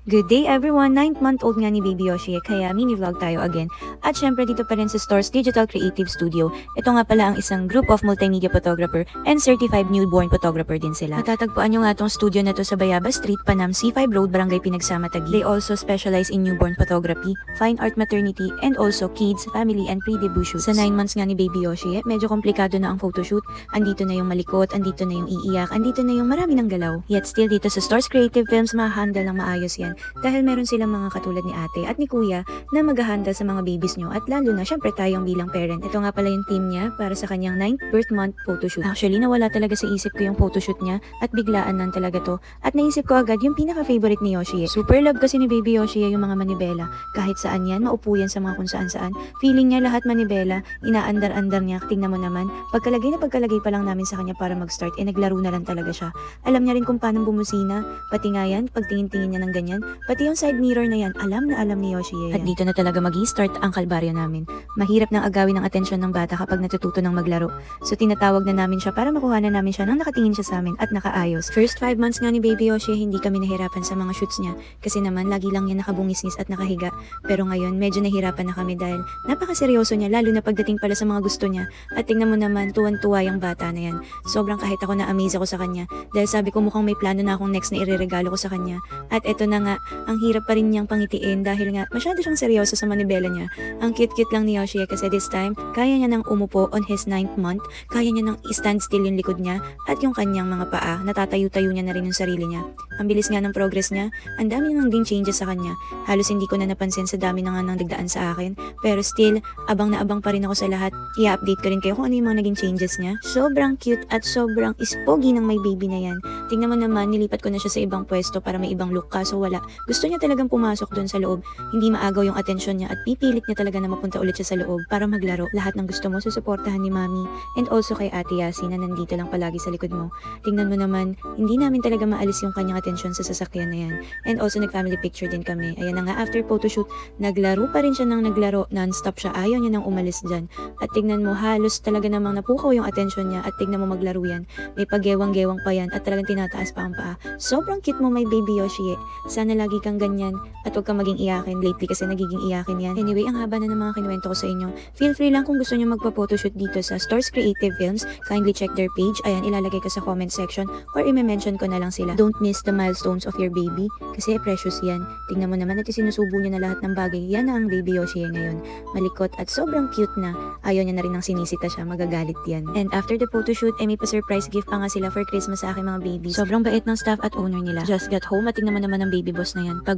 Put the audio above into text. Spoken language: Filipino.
Good day everyone! 9th-month-old nga ni Baby Yoshi kaya mini-vlog tayo again. At syempre dito pa rin sa Stores Digital Creative Studio. Ito nga pala ang isang group of multimedia photographer and certified newborn photographer din sila. Matatagpuan nyo nga tong studio na to sa Bayaba Street, Panam, C5 Road, Barangay Pinagsama, Taguig. They also specialize in newborn photography, fine art maternity, and also kids, family, and pre-debut shoots. Sa 9 months nga ni Baby Yoshi, medyo komplikado na ang photoshoot. Andito na yung malikot, andito na yung iiyak, andito na yung marami ng galaw. Yet still dito sa Stores Creative Films, ma-handle ng maayos yan. Dahil meron silang mga katulad ni ate at ni kuya na mag-handle sa mga babies nyo at lalo na syempre tayong bilang parent. Ito nga pala yung team niya para sa kanyang 9th birth month photoshoot. Actually nawala talaga sa isip ko yung photoshoot niya at biglaan lang talaga to. At naisip ko agad yung pinaka-favorite ni Yoshi. Super love kasi ni Baby Yoshi yung mga manibela. Kahit saan yan, maupo yan sa mga kung saan-saan. Feeling niya lahat manibela, inaandar-andar niya. Tingnan mo naman, pagkalagay pa lang namin sa kanya para mag-start, naglaro na lang talaga siya. Alam niya rin kung paano bumusina, pati nga yan, pagtingin-tingin niya ng ganyan, pati yung side mirror na yan, alam na alam ni Yoshi yan. At dito na talaga mag-i-start ang kalbaryo namin. Mahirap nang agawin ang atensyon ng bata kapag natututo ng maglaro. So tinatawag na namin siya para makuha na namin siya nang nakatingin siya sa amin at nakaayos. First 5 months nga ni Baby Yoshi, hindi kami nahirapan sa mga shoots niya kasi naman lagi lang niya nakabungisngis at nakahiga. Pero ngayon medyo nahirapan na kami dahil napakaseryoso niya lalo na pagdating pala sa mga gusto niya. At tingnan mo naman, tuwan-tuwa yung bata na yan. Sobrang kahit ako na-amaze ako sa kanya dahil sabi ko mukhang may plano na akong next na ireregalo ko sa kanya. At eto na nga, ang hirap pa rin niyang pangitiin dahil nga masyado siyang seryoso sa manibela niya. Ang cute-cute lang ni Yoshi kasi this time, kaya niya nang umupo on his 9th month, kaya niya nang stand still yung likod niya at yung kanyang mga paa, natatayo-tayo niya na rin yung sarili niya. Ang bilis nga ng progress niya, ang dami nang din changes sa kanya. Halos hindi ko na napansin sa dami na nga nang dagdaan sa akin, pero still, abang na abang pa rin ako sa lahat. I-update ko rin kayo kung ano yung mga naging changes niya. Sobrang cute at sobrang ispogi ng may baby na yan. Tingnan mo naman, nilipat ko na siya sa ibang pwesto para may ibang look kaso wala. Gusto niya talagang pumasok doon sa loob. Hindi maagaw yung atensyon niya at pipilit niya talaga na mapunta ulit siya sa loob para maglaro. Lahat ng gusto mo susuportahan ni Mami and also kay Ate Yasi na nandito lang palagi sa likod mo. Tingnan mo naman, hindi namin talaga maalis yung kanyang atensyon sa sasakyan na yan. And also nag-family picture din kami. Ayan na nga, after photoshoot, naglaro pa rin siya ng naglaro. Non-stop siya. Ayaw niya nang umalis dyan. At tingnan mo, halos talaga namang napukaw yung atensyon niya at tingnan mo maglaro yan. May paggewang-gewang pa yan at talagang tinataas pa ang paa. Sobrang cute mo, my Baby Yoshi. Sana lagi kang ganyan at huwag kang maging iyakin lately kasi nagiging iyakin yan. Anyway, ang haba na ng mga kinuwento ko sa inyo. Feel free lang kung gusto niyo magpa-photoshoot dito sa Stores Creative Films. Kindly check their page. Ayan, ilalagay ko sa comment section or i-mention ko na lang sila. Don't miss the milestones of your baby kasi precious yan. Tingnan mo naman at sinusubo niya na lahat ng bagay. Yan na ang Baby Yoshi ngayon. Malikot at sobrang cute na. Ayaw niya na rin ng sinisita siya. Magagalit yan. And after the photoshoot, may pa-surprise gift pa nga sila for Christmas sa aking mga baby. Sobrang bait ng staff at owner nila. Just got home at tingnan mo naman ang baby boss na yan.